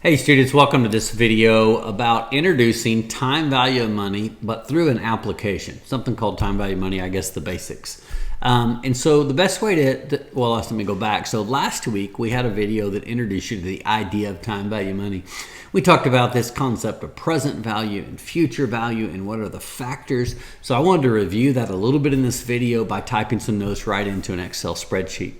Hey students, welcome to this video about introducing time value of money, but through an application, something called time value of money, I guess the basics. And so the best way let me go back. So last week we had a video that introduced you to the idea of time value of money. We talked about this concept of present value and future value and what are the factors. So I wanted to review that a little bit in this video by typing some notes right into an Excel spreadsheet.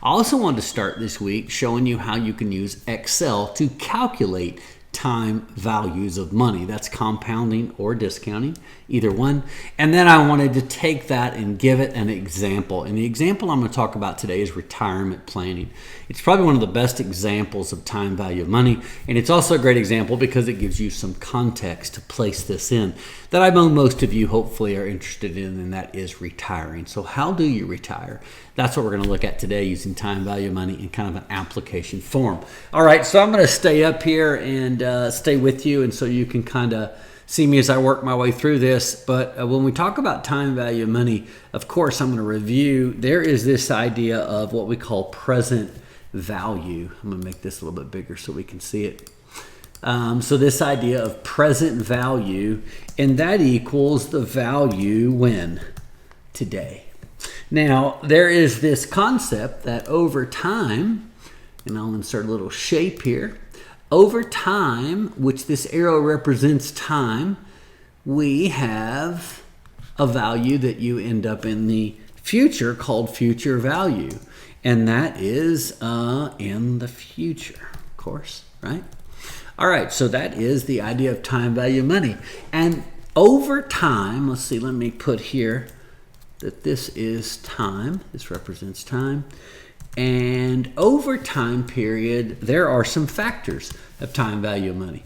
I also wanted to start this week showing you how you can use Excel to calculate time values of money. That's compounding or discounting, either one. And then I wanted to take that and give it an example. And the example I'm going to talk about today is retirement planning. It's probably one of the best examples of time value of money. And it's also a great example because it gives you some context to place this in that I know most of you hopefully are interested in, and that is retiring. So how do you retire? That's what we're going to look at today using time value of money in kind of an application form. All right, so I'm going to stay up here and stay with you, and so you can kind of see me as I work my way through this. But when we talk about time value of money, of course, I'm going to review. There is this idea of what we call present value. I'm going to make this a little bit bigger so we can see it. So this idea of present value, and that equals the value when? Today. Now, there is this concept that over time, and I'll insert a little shape here, over time, which this arrow represents time, we have a value that you end up in the future called future value. And that is in the future, of course, right? All right, so that is the idea of time value of money. And over time, let's see, let me put here that this is time. This represents time. And over time period, there are some factors of time value of money.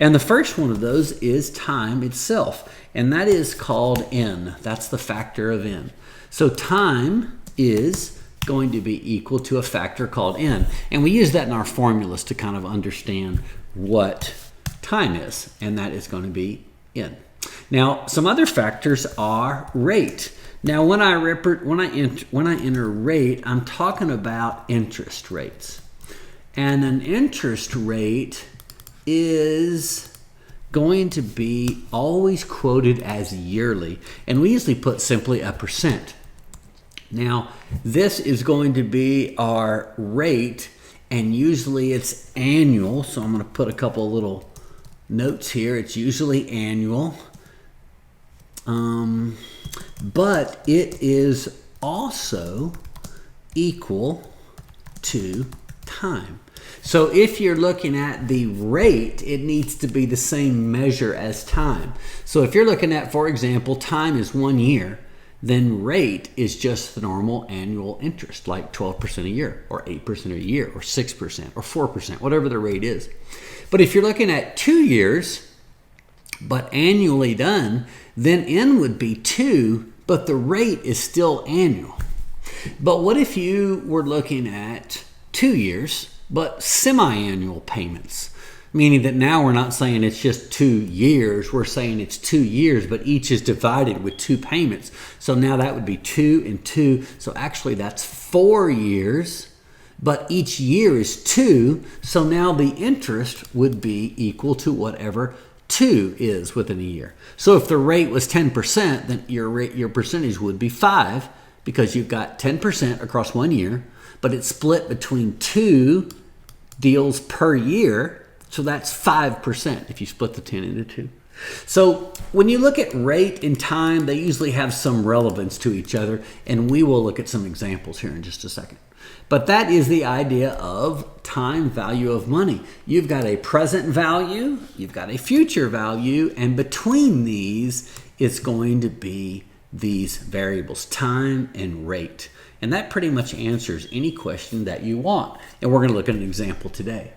And the first one of those is time itself. And that is called N. That's the factor of N. So time is going to be equal to a factor called N. And we use that in our formulas to kind of understand what time is. And that is going to be N. Now, some other factors are rate. Now, when I enter rate, I'm talking about interest rates. And an interest rate is going to be always quoted as yearly. And we usually put simply a percent. Now, this is going to be our rate, and usually it's annual. So I'm going to put a couple of little notes here. It's usually annual. But it is also equal to time. So if you're looking at the rate, it needs to be the same measure as time. So if you're looking at, for example, time is 1 year, then rate is just the normal annual interest, like 12% a year, or 8% a year, or 6%, or 4%, whatever the rate is. But if you're looking at 2 years, but annually done, then N would be 2, but the rate is still annual. But what if you were looking at 2 years, but semi-annual payments? Meaning that now we're not saying it's just 2 years, we're saying it's 2 years, but each is divided with 2 payments. So now that would be 2 and 2. So actually that's 4 years, but each year is 2. So now the interest would be equal to whatever 2 is within a year. So if the rate was 10%, then your percentage would be 5, because you've got 10% across 1 year, but it's split between 2 deals per year. So that's 5% if you split the 10 into 2. So when you look at rate and time, they usually have some relevance to each other, and we will look at some examples here in just a second. But that is the idea of time value of money. You've got a present value, you've got a future value, and between these, it's going to be these variables, time and rate. And that pretty much answers any question that you want. And we're going to look at an example today.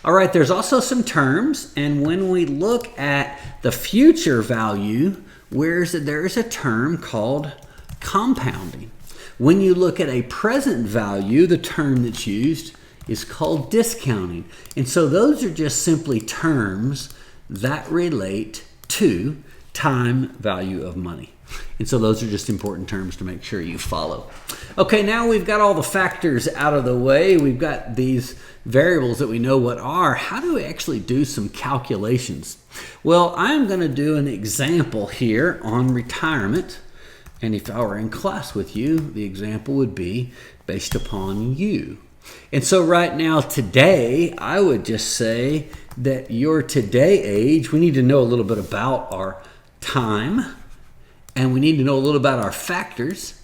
All right, there's also some terms, and when we look at the future value, there's a term called compounding. When you look at a present value, the term that's used is called discounting. And so those are just simply terms that relate to time value of money. And so those are just important terms to make sure you follow. Okay, now we've got all the factors out of the way. We've got these variables that we know what are. How do we actually do some calculations? Well, I'm going to do an example here on retirement. And if I were in class with you, the example would be based upon you. And so right now, today, I would just say that your today age, we need to know a little bit about our time, and we need to know a little about our factors.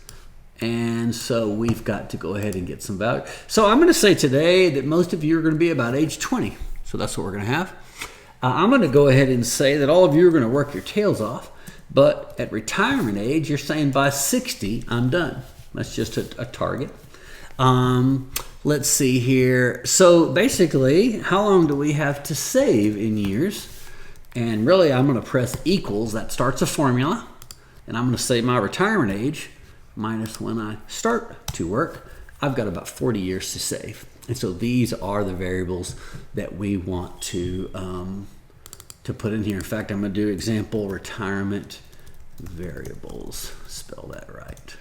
And so we've got to go ahead and get some value. So I'm going to say today that most of you are going to be about age 20. So that's what we're going to have. I'm going to go ahead and say that all of you are going to work your tails off. But at retirement age, you're saying by 60, I'm done. That's just a target. Let's see here. So basically, how long do we have to save in years? And really, I'm going to press equals. That starts a formula. And I'm going to say my retirement age minus when I start to work. I've got about 40 years to save. And so these are the variables that we want to put in here. In fact, I'm going to do example retirement variables. Spell that right?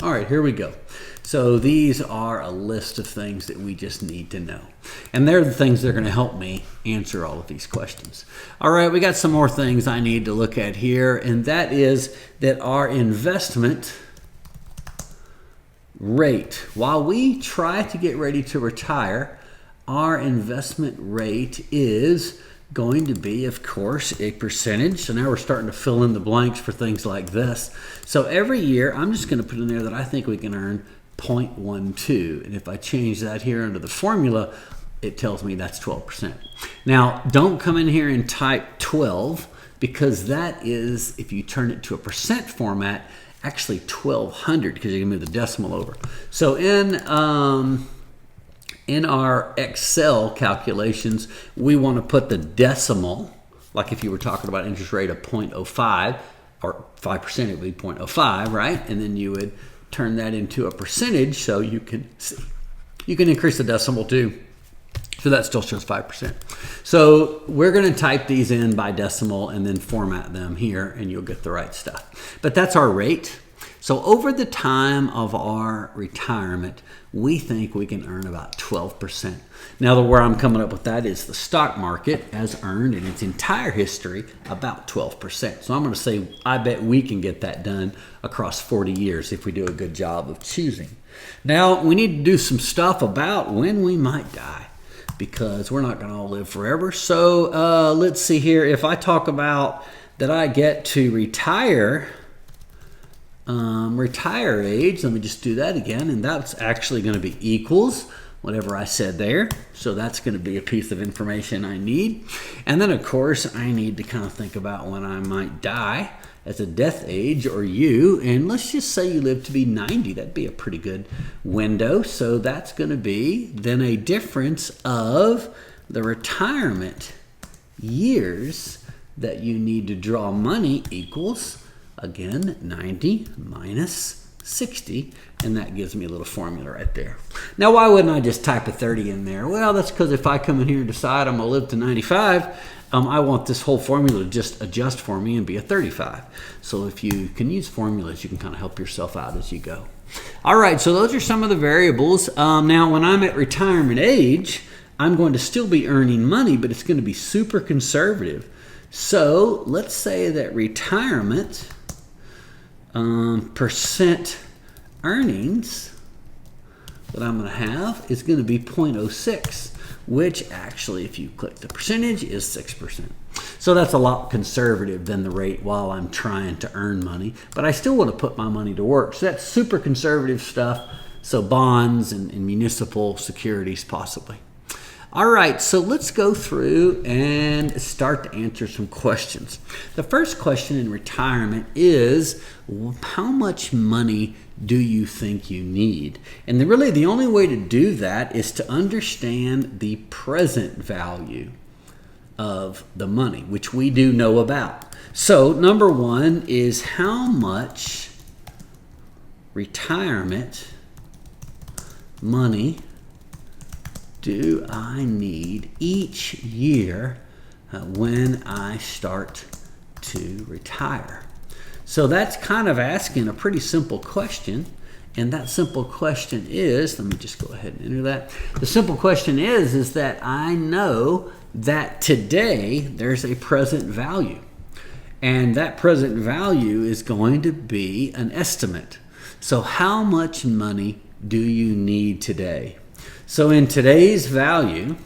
All right, here we go. So these are a list of things that we just need to know. And they're the things that are going to help me answer all of these questions. All right, we got some more things I need to look at here, and that is that our investment rate, while we try to get ready to retire, our investment rate is going to be, of course, a percentage. So now we're starting to fill in the blanks for things like this. So every year, I'm just going to put in there that I think we can earn 0.12. And if I change that here under the formula, it tells me that's 12%. Now, don't come in here and type 12, because that is, if you turn it to a percent format, actually 1200, because you can move the decimal over. So in our Excel calculations, we want to put the decimal, like if you were talking about interest rate of 0.05 or 5%, it would be 0.05, right? And then you would turn that into a percentage, so you can see. You can increase the decimal too. So that still shows 5%. So we're going to type these in by decimal and then format them here, and you'll get the right stuff. But that's our rate. So over the time of our retirement, we think we can earn about 12%. Now, where I'm coming up with that is the stock market has earned in its entire history about 12%. So I'm going to say I bet we can get that done across 40 years if we do a good job of choosing. Now, we need to do some stuff about when we might die, because we're not going to all live forever. So let's see here. If I talk about that I get to retire age, let me just do that again, and that's actually going to be equals whatever I said there. So that's going to be a piece of information I need. And then, of course, I need to kind of think about when I might die as a death age, or you, and let's just say you live to be 90. That'd be a pretty good window. So that's going to be then a difference of the retirement years that you need to draw money equals, again, 90 minus 60, and that gives me a little formula right there. Now, why wouldn't I just type a 30 in there? Well, that's because if I come in here and decide I'm going to live to 95, I want this whole formula to just adjust for me and be a 35. So if you can use formulas, you can kind of help yourself out as you go. All right, so those are some of the variables. Now, when I'm at retirement age, I'm going to still be earning money, but it's going to be super conservative. So let's say that retirement percent earnings that I'm going to have is going to be 0.06, which actually, if you click the percentage, is 6%. So that's a lot conservative than the rate while I'm trying to earn money, but I still want to put my money to work. So that's super conservative stuff. So bonds and municipal securities possibly. All right, so let's go through and start to answer some questions. The first question in retirement is, how much money do you think you need? And really the only way to do that is to understand the present value of the money, which we do know about. So number one is, how much retirement money do I need each year when I start to retire? So that's kind of asking a pretty simple question. And that simple question is, let me just go ahead and enter that. The simple question is that I know that today there's a present value. And that present value is going to be an estimate. So how much money do you need today? So in today's value,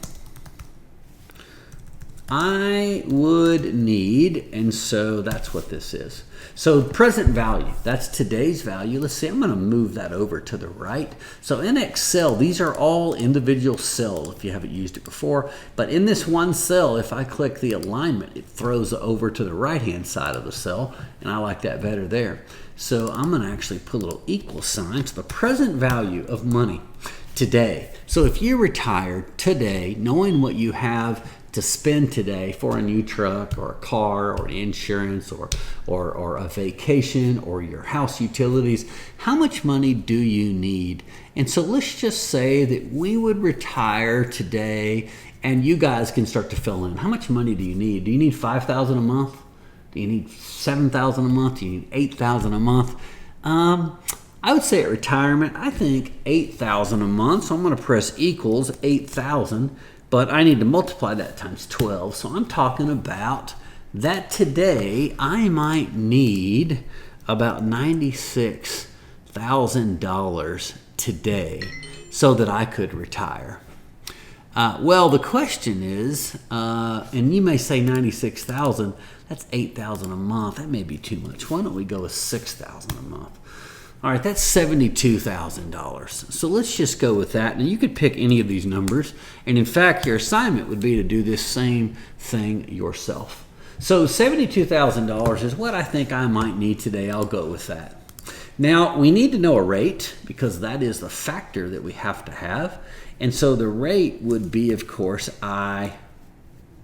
I would need, and so that's what this is. So present value, that's today's value. Let's see, I'm going to move that over to the right. So in Excel, these are all individual cells if you haven't used it before. But in this one cell, if I click the alignment, it throws over to the right-hand side of the cell, and I like that better there. So I'm going to actually put a little equal sign to the present value of money today. So if you retired today, knowing what you have to spend today for a new truck or a car or insurance or a vacation or your house utilities, how much money do you need? And so let's just say that we would retire today, and you guys can start to fill in. How much money do you need? Do you need $5,000 a month? Do you need $7,000 a month? Do you need $8,000 a month? I would say at retirement, I think $8,000 a month. So I'm going to press equals 8,000. But I need to multiply that times 12. So I'm talking about that today I might need about $96,000 today so that I could retire. Well, the question is, and you may say 96,000, that's 8,000 a month. That may be too much. Why don't we go with 6,000 a month? All right, that's $72,000. So let's just go with that. And you could pick any of these numbers. And in fact, your assignment would be to do this same thing yourself. So $72,000 is what I think I might need today. I'll go with that. Now, we need to know a rate because that is the factor that we have to have. And so the rate would be, of course, I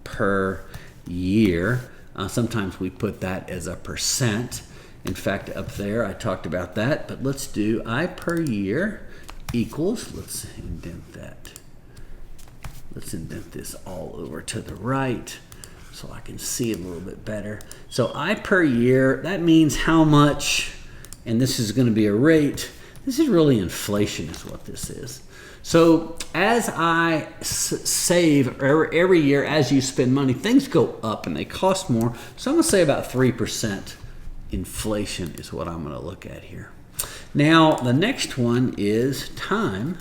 per year. Sometimes we put that as a percent. In fact, up there, I talked about that, but let's do I per year equals, let's indent that. Let's indent this all over to the right so I can see a little bit better. So I per year, that means how much, and this is going to be a rate. This is really inflation is what this is. So as I save every year, as you spend money, things go up and they cost more. So I'm going to say about 3%. Inflation is what I'm going to look at here. Now, the next one is time,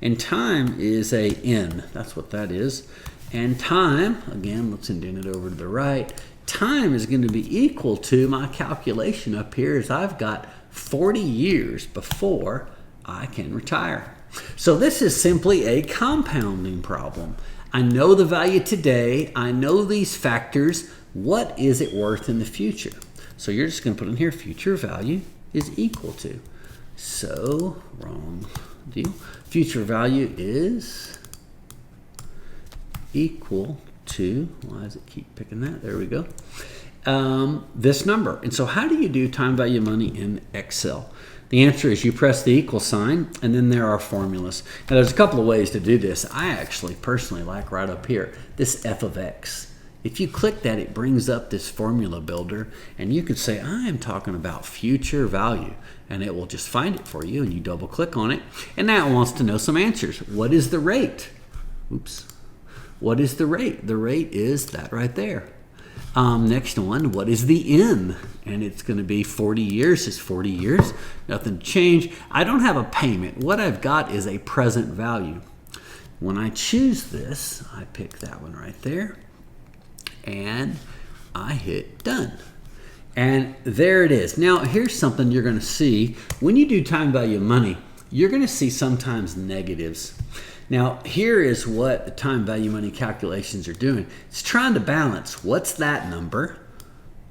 and time is a N. That's what that is. And time, again, let's indent it over to the right. Time is going to be equal to my calculation up here is I've got 40 years before I can retire. So this is simply a compounding problem. I know the value today. I know these factors. What is it worth in the future? So you're just going to put in here future value is equal to. So, wrong deal. Future value is equal to, why does it keep picking that? There we go. This number. And so how do you do time value money in Excel? The answer is you press the equal sign, and then there are formulas. Now there's a couple of ways to do this. I actually personally like right up here, this f of x. If you click that, it brings up this formula builder, and you could say, I am talking about future value, and it will just find it for you, and you double click on it, and now it wants to know some answers. What is the rate? Oops. What is the rate? The rate is that right there. Next one, what is the N? And it's going to be 40 years is 40 years. Nothing changed. I don't have a payment. What I've got is a present value. When I choose this, I pick that one right there. And I hit done. And there it is. Now, here's something you're going to see. When you do time value of money, you're going to see sometimes negatives. Now, here is what the time value money calculations are doing. It's trying to balance what's that number?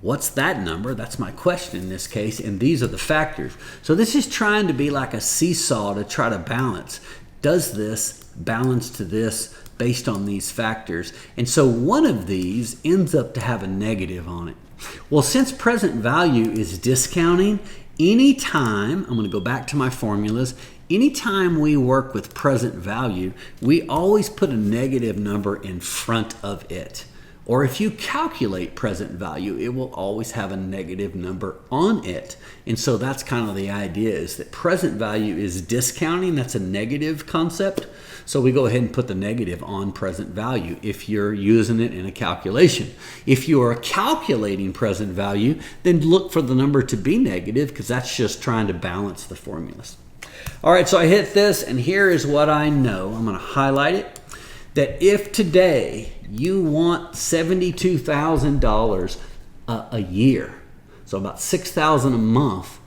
What's that number? That's my question in this case, and these are the factors. So this is trying to be like a seesaw to try to balance. Does this balance to this based on these factors? And so one of these ends up to have a negative on it. Well, since present value is discounting, anytime, I'm going to go back to my formulas, anytime we work with present value, we always put a negative number in front of it. Or if you calculate present value, it will always have a negative number on it. And so that's kind of the idea, is that present value is discounting. That's a negative concept. So we go ahead and put the negative on present value if you're using it in a calculation. If you are calculating present value, then look for the number to be negative, because that's just trying to balance the formulas. All right, so I hit this, and here is what I know. I'm going to highlight it. That if today you want $72,000 a year, so about $6,000 a month,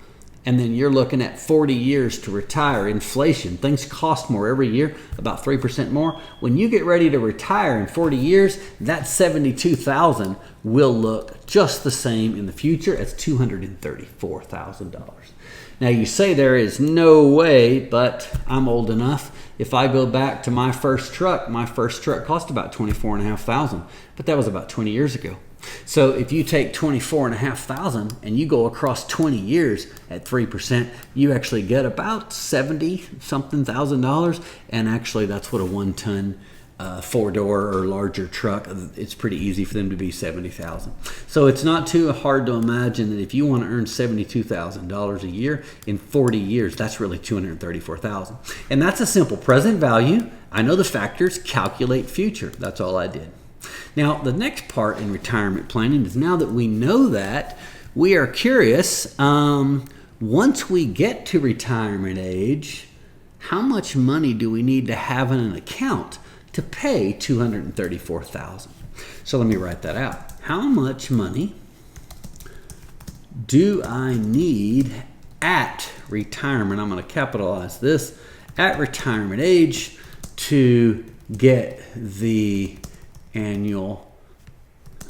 and then you're looking at 40 years to retire, inflation, things cost more every year, about 3% more. When you get ready to retire in 40 years, that $72,000 will look just the same in the future as $234,000. Now you say there is no way, but I'm old enough. If I go back to my first truck cost about $24,500, but that was about 20 years ago. So if you take $24,500 and you go across 20 years at 3%, you actually get about 70-something thousand. And actually that's what a 1-ton 4-door or larger truck, it's pretty easy for them to be 70,000. So it's not too hard to imagine that if you want to earn $72,000 a year in 40 years, that's really $234,000. And that's a simple present value. I know the factors, calculate future. That's all I did. Now, the next part in retirement planning is, now that we know that, we are curious, once we get to retirement age, how much money do we need to have in an account to pay $234,000? So let me write that out. How much money do I need at retirement? I'm going to capitalize this, at retirement age, to get the annual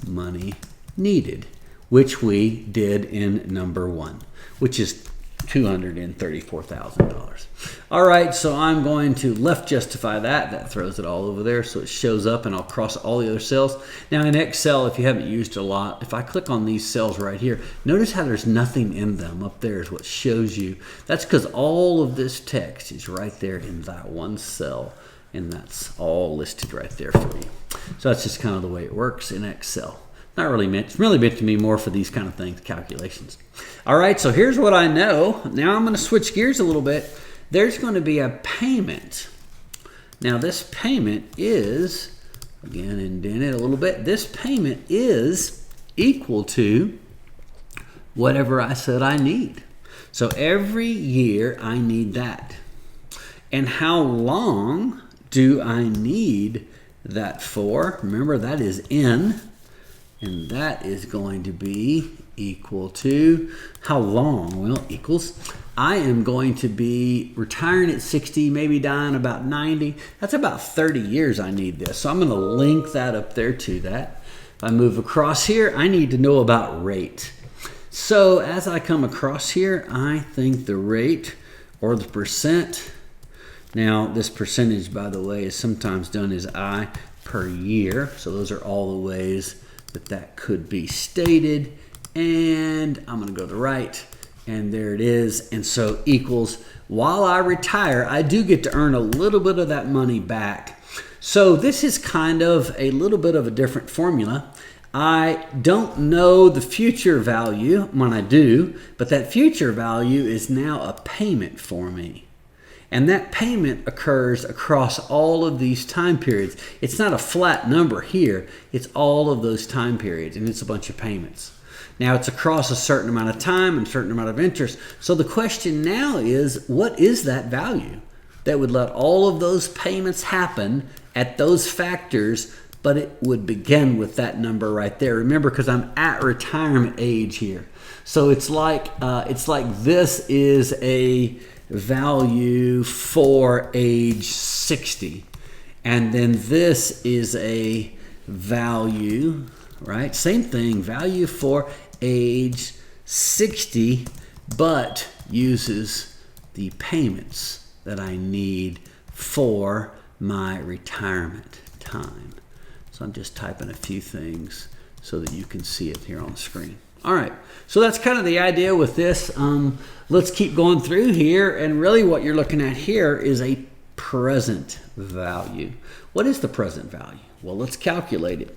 money needed, which we did in number 1, which is $234,000. All right, so I'm going to left justify that. That throws it all over there, so it shows up, and I'll cross all the other cells. Now in Excel, if you haven't used it a lot, if I click on these cells right here, notice how there's nothing in them. Up there is what shows you. That's because all of this text is right there in that one cell, and that's all listed right there for you. So that's just kind of the way it works in Excel. Not really meant, it's really meant to be more for these kind of things, calculations. All right, so here's what I know. Now I'm going to switch gears a little bit. There's going to be a payment. Now this payment is, again, indent it a little bit. This payment is equal to whatever I said I need. So every year I need that. And how long do I need that for? Remember, that is N. And that is going to be equal to how long? Well, equals, I am going to be retiring at 60, maybe dying about 90. That's about 30 years I need this. So I'm going to link that up there to that. If I move across here, I need to know about rate. So as I come across here, I think the rate, or the percent. Now this percentage, by the way, is sometimes done as I per year. So those are all the ways that could be stated, and I'm going to go to the right, and there it is. And so equals, while I retire, I do get to earn a little bit of that money back. So this is kind of a little bit of a different formula. I don't know the future value when I do, but that future value is now a payment for me. And that payment occurs across all of these time periods. It's not a flat number here. It's all of those time periods, and it's a bunch of payments. Now, it's across a certain amount of time and a certain amount of interest. So the question now is, what is that value that would let all of those payments happen at those factors, but it would begin with that number right there? Remember, because I'm at retirement age here. So it's like this is a value for age 60, and then this is a value, right? Same thing, value for age 60, but uses the payments that I need for my retirement time. So I'm just typing a few things so that you can see it here on the screen. All right, so that's kind of the idea with this. Let's keep going through here, and really what you're looking at here is a present value. What is the present value? Well, let's calculate it.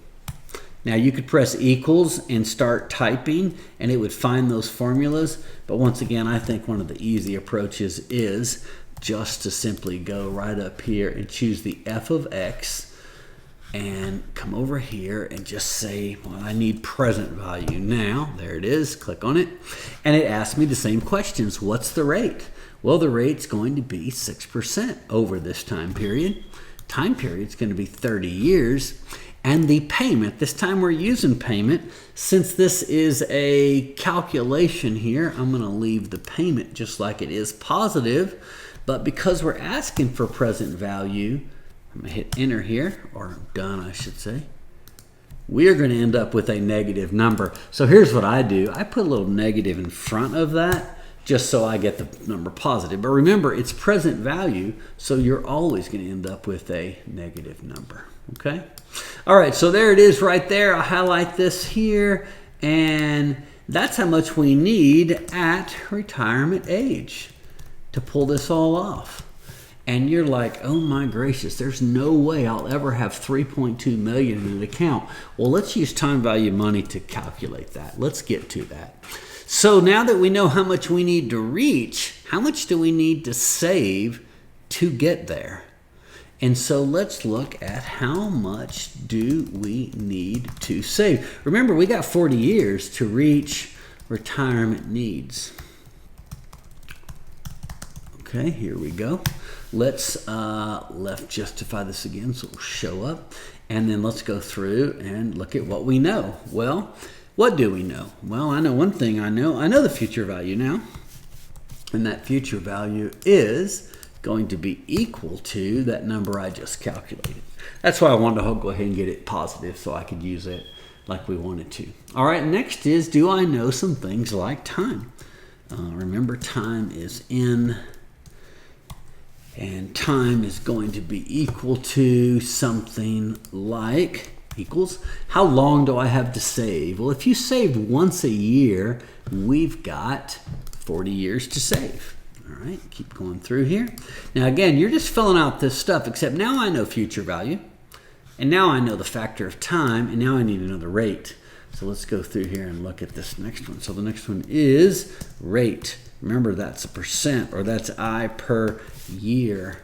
Now you could press equals and start typing and it would find those formulas. But once again, I think one of the easy approaches is just to simply go right up here and choose the f of x and come over here and just say, well, I need present value now. There it is. Click on it. And it asks me the same questions. What's the rate? Well, the rate's going to be 6% over this time period. Time period's going to be 30 years. And the payment, this time we're using payment. Since this is a calculation here, I'm going to leave the payment just like it is positive. But because we're asking for present value, I'm going to hit enter here, or done I should say. We are going to end up with a negative number. So here's what I do. I put a little negative in front of that just so I get the number positive. But remember, it's present value, so you're always going to end up with a negative number. Okay? All right, so there it is right there. I'll highlight this here, and that's how much we need at retirement age to pull this all off. And you're like, oh my gracious, there's no way I'll ever have 3.2 million in an account. Well, let's use time value money to calculate that. Let's get to that. So now that we know how much we need to reach, how much do we need to save to get there? And so let's look at how much do we need to save. Remember, we got 40 years to reach retirement needs. Okay, here we go. Let's left justify this again so it'll show up. And then let's go through and look at what we know. Well, what do we know? Well, I know one thing I know. I know the future value now. And that future value is going to be equal to that number I just calculated. That's why I wanted to go ahead and get it positive so I could use it like we wanted to. All right, next is, do I know some things like time? Remember, time is in, and time is going to be equal to something like equals. How long do I have to save? Well, if you saved once a year, we've got 40 years to save. All right, keep going through here. Now again, you're just filling out this stuff, except now I know future value, and now I know the factor of time, and now I need another rate. So let's go through here and look at this next one. So the next one is rate. Remember, that's a percent, or that's I per year.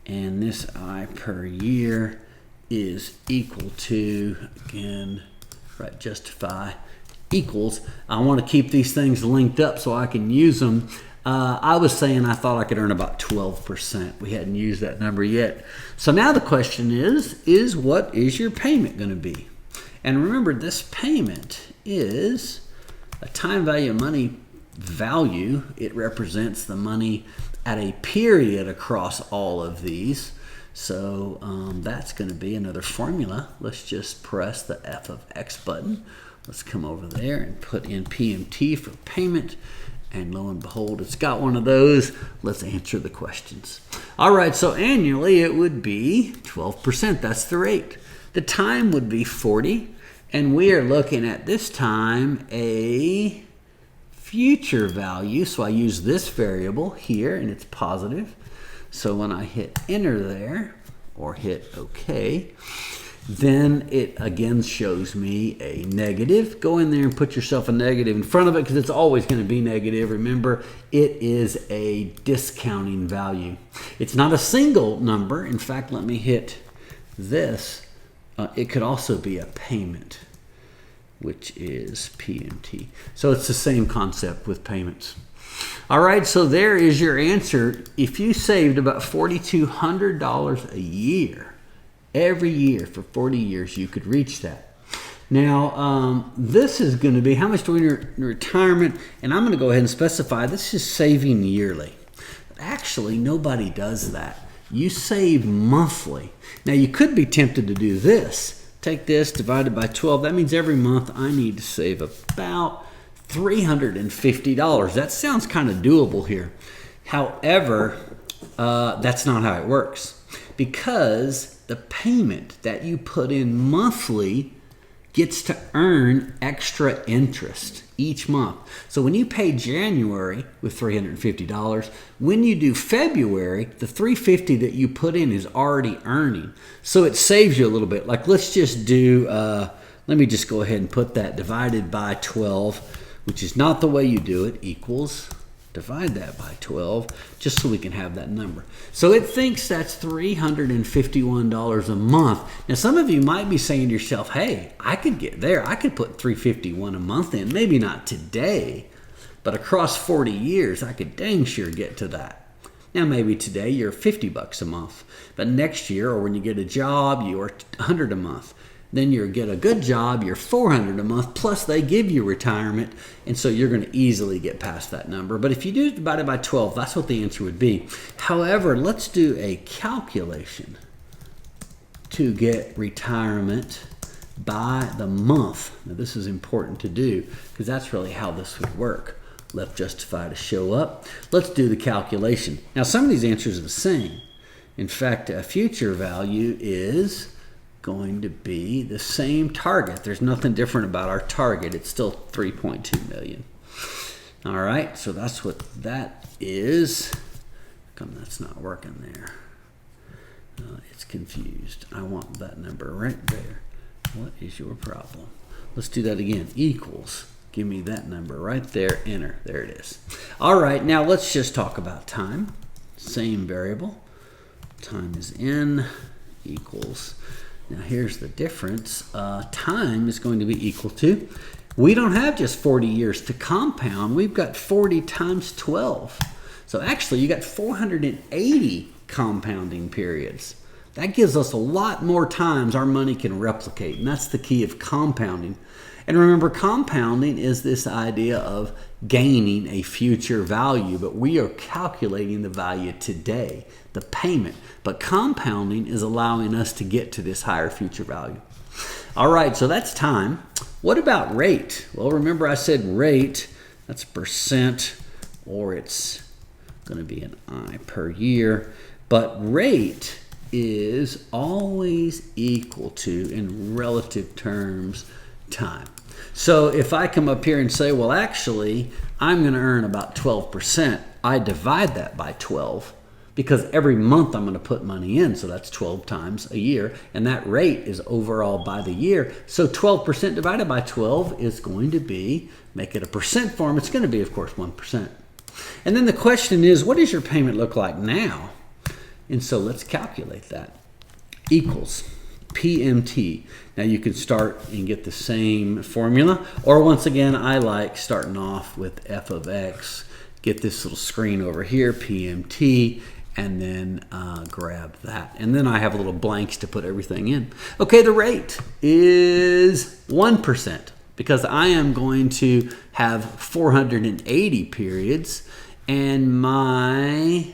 And this I per year is equal to, again, right, justify, equals. I want to keep these things linked up so I can use them. I was saying I thought I could earn about 12%. We hadn't used that number yet. So now the question is what is your payment going to be? And remember, this payment is a time value of money value. It represents the money at a period across all of these. So that's going to be another formula. Let's just press the F of X button. Let's come over there and put in PMT for payment. And lo and behold, it's got one of those. Let's answer the questions. All right, so annually it would be 12%. That's the rate. The time would be 40. And we are looking at this time a future value. So I use this variable here, and it's positive. So when I hit enter there, or hit OK, then it again shows me a negative. Go in there and put yourself a negative in front of it because it's always going to be negative. Remember, it is a discounting value. It's not a single number. In fact, let me hit this. It could also be a payment, which is PMT. So it's the same concept with payments. All right, so there is your answer. If you saved about $4,200 a year, every year for 40 years, you could reach that. Now, this is going to be how much do we need in retirement, and I'm going to go ahead and specify this is saving yearly. Actually, nobody does that. You save monthly. Now, you could be tempted to do this. Take this divided by 12. That means every month I need to save about $350. That sounds kind of doable here. However, that's not how it works, because the payment that you put in monthly gets to earn extra interest each month. So when you pay January with $350, when you do February, the $350 that you put in is already earning. So it saves you a little bit. Like let's just do let me just go ahead and put that divided by 12, which is not the way you do it, equals, divide that by 12, just so we can have that number. So it thinks that's $351 a month. Now, some of you might be saying to yourself, hey, I could get there. I could put $351 a month in. Maybe not today, but across 40 years, I could dang sure get to that. Now, maybe today you're $50 a month, but next year, or when you get a job, you're $100 a month. Then you get a good job, you're $400 a month, plus they give you retirement, and so you're going to easily get past that number. But if you do divide it by 12, that's what the answer would be. However, let's do a calculation to get retirement by the month. Now, this is important to do because that's really how this would work. Left justify to show up. Let's do the calculation. Now, some of these answers are the same. In fact, a future value is going to be the same target. There's nothing different about our target. It's still 3.2 million. All right, so that's what that is. How come that's not working there? It's confused. I want that number right there. What is your problem? Let's do that again. Equals. Give me that number right there. Enter. There it is. All right, now let's just talk about time. Same variable. Time is n equals. Now here's the difference. Time is going to be equal to, we don't have just 40 years to compound. We've got 40 times 12. So actually you got 480 compounding periods. That gives us a lot more times our money can replicate, and that's the key of compounding. And remember, compounding is this idea of gaining a future value, but we are calculating the value today, the payment. But compounding is allowing us to get to this higher future value. All right, so that's time. What about rate? Well, remember I said rate, that's percent, or it's going to be an I per year. But rate is always equal to, in relative terms, time. So if I come up here and say, well, actually, I'm going to earn about 12%, I divide that by 12 because every month I'm going to put money in. So that's 12 times a year. And that rate is overall by the year. So 12% divided by 12 is going to be, make it a percent form, it's going to be, of course, 1%. And then the question is, what does your payment look like now? And so let's calculate that. Equals PMT. Now you can start and get the same formula, or once again, I like starting off with f of x, get this little screen over here, PMT, and then grab that. And then I have little blanks to put everything in. Okay, the rate is 1% because I am going to have 480 periods, and my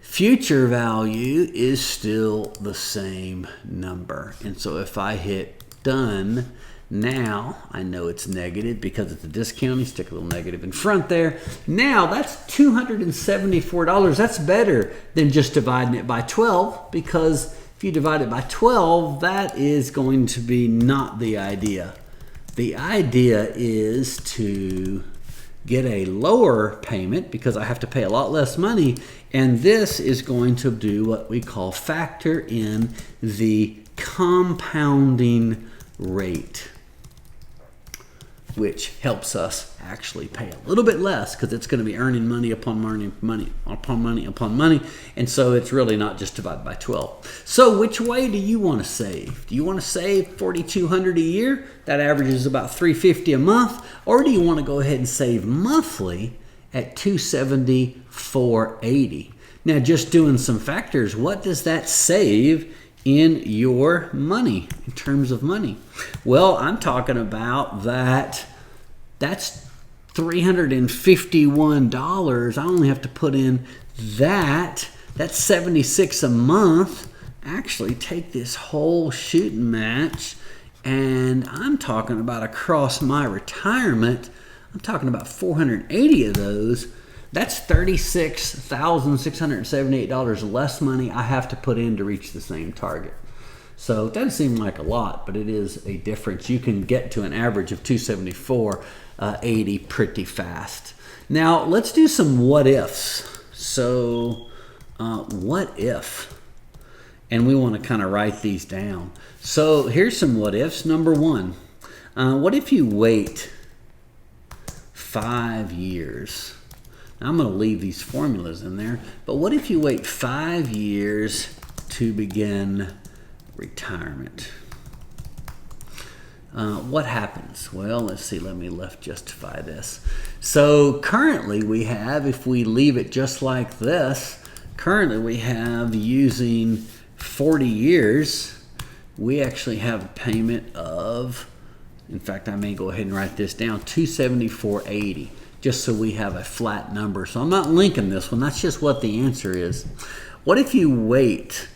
future value is still the same number. And so if I hit done, now I know it's negative because it's a discount. You stick a little negative in front there. Now that's $274. That's better than just dividing it by 12, because if you divide it by 12, that is going to be not the idea. The idea is to get a lower payment because I have to pay a lot less money, and this is going to do what we call factor in the compounding rate, which helps us actually pay a little bit less because it's going to be earning money upon money, money upon money upon money, and so it's really not just divided by 12. So which way do you want to save? Do you want to save $4,200 a year? That averages about $350 a month, or do you want to go ahead and save monthly at $274.80? Now, just doing some factors, what does that save in your money, in terms of money? Well, I'm talking about that's $351. I only have to put in that. That's $76 a month. Actually, take this whole shooting match, and I'm talking about across my retirement, I'm talking about 480 of those. That's $36,678 less money I have to put in to reach the same target. So it doesn't seem like a lot, but it is a difference. You can get to an average of $274.80 pretty fast. Now let's do some what ifs. So what if And we want to kind of write these down. So here's some what ifs. Number one, what if you wait 5 years? Now I'm going to leave these formulas in there, but what if you wait 5 years to begin retirement? What happens? Well, let's see. Let me justify this. So currently we have, if we leave it just like this, currently we have, using 40 years, we actually have a payment of, in fact, I may go ahead and write this down, $274.80, just so we have a flat number. So I'm not linking this one. That's just what the answer is. What if you wait?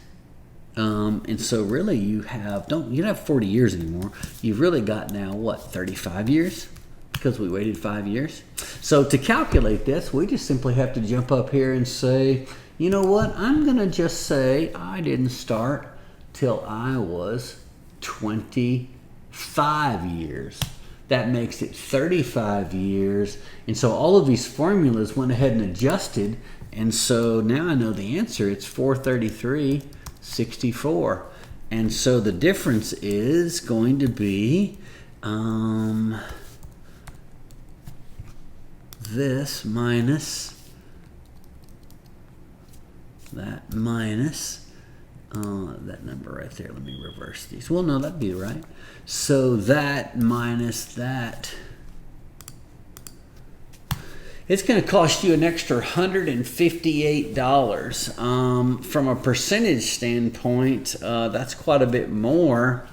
And so really you don't have 40 years anymore. You've really got now, what, 35 years? Because we waited 5 years. So to calculate this, we just simply have to jump up here and say, you know what? I'm going to just say I didn't start till I was 25 years. That makes it 35 years. And so all of these formulas went ahead and adjusted. And so now I know the answer. It's 433.64. And so the difference is going to be this minus that minus that number right there. Let me reverse these. Well, no, that'd be right. So that minus that, it's going to cost you an extra $158. From a percentage standpoint, that's quite a bit more.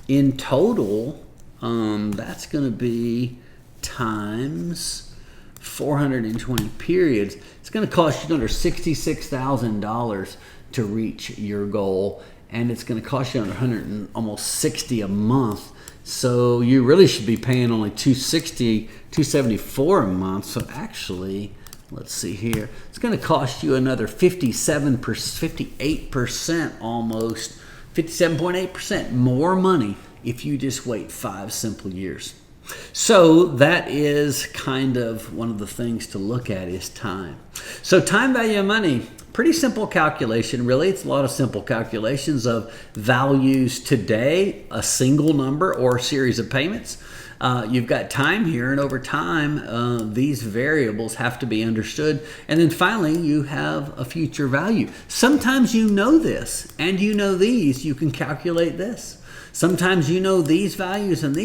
In total, that's going to be times 420 periods. It's going to cost you under $66,000 to reach your goal, and it's going to cost you under almost 60 a month. So you really should be paying only $274 a month. So actually, let's see here, it's going to cost you another 58%, almost 57.8% more money if you just wait 5 simple years. So that is kind of one of the things to look at, is time. So time value of money, pretty simple calculation. Really, it's a lot of simple calculations of values today, a single number or a series of payments. You've got time here, and over time, these variables have to be understood. And then finally, you have a future value. Sometimes you know this, and you know these, you can calculate this. Sometimes you know these values, and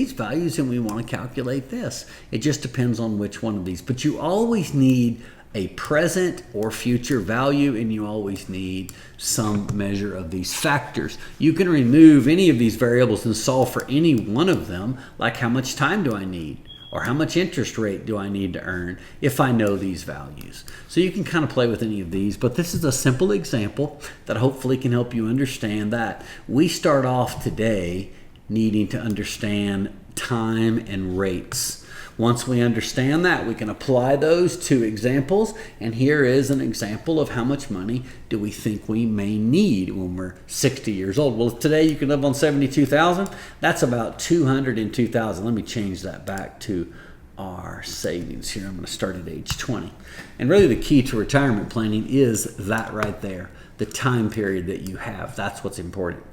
we want to calculate this. It just depends on which one of these. But you always need a present or future value, and you always need some measure of these factors. You can remove any of these variables and solve for any one of them, like how much time do I need, or how much interest rate do I need to earn if I know these values. So you can kind of play with any of these, but this is a simple example that hopefully can help you understand that we start off today needing to understand time and rates. Once we understand that, we can apply those to examples, and here is an example of how much money do we think we may need when we're 60 years old. Well, today you can live on $72,000. That's about $202,000. Let me change that back to our savings here. I'm going to start at age 20. And really the key to retirement planning is that right there, the time period that you have. That's what's important.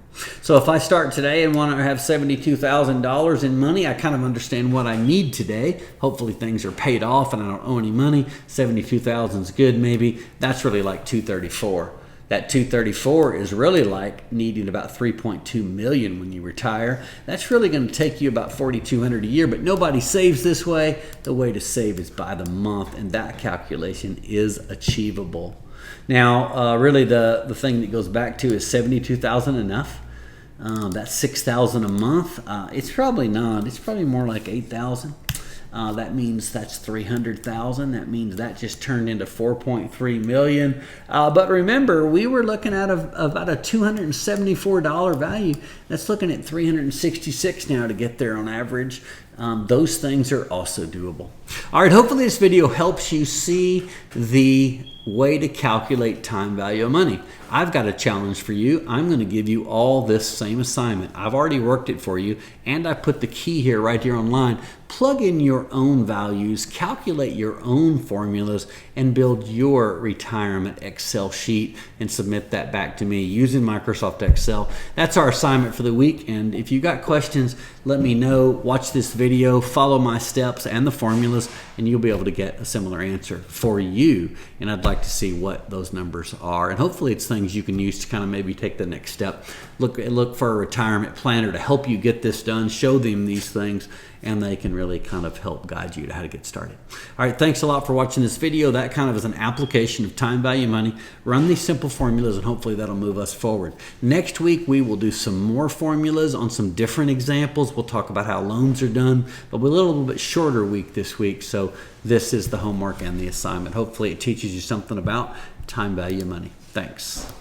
So if I start today and want to have $72,000 in money, I kind of understand what I need today. Hopefully things are paid off and I don't owe any money. $72,000 is good maybe. That's really like $234,000. That $234,000 is really like needing about $3.2 million when you retire. That's really going to take you about $4,200 a year, but nobody saves this way. The way to save is by the month, and that calculation is achievable. Now, really the thing that goes back to is $72,000 enough? That's $6,000 a month. It's probably not. It's probably more like $8,000. That means that's $300,000. That means that just turned into $4.3 million. But remember, we were looking at about a $274 value. That's looking at $366 now to get there on average. Those things are also doable. All right, hopefully this video helps you see the way to calculate time value of money. I've got a challenge for you. I'm going to give you all this same assignment. I've already worked it for you, and I put the key here right here online. Plug in your own values, calculate your own formulas, and build your retirement Excel sheet and submit that back to me using Microsoft Excel. That's our assignment for the week, and if you got questions, let me know. Watch this video, follow my steps and the formulas, and you'll be able to get a similar answer for you. And I'd like to see what those numbers are, and hopefully it's things you can use to kind of maybe take the next step. Look for a retirement planner to help you get this done. Show them these things, and they can really kind of help guide you to how to get started. All right, thanks a lot for watching this video. That kind of is an application of time value money. Run these simple formulas, and hopefully that'll move us forward. Next week, we will do some more formulas on some different examples. We'll talk about how loans are done, but we're a little bit shorter week this week, so this is the homework and the assignment. Hopefully it teaches you something about time value money. Thanks.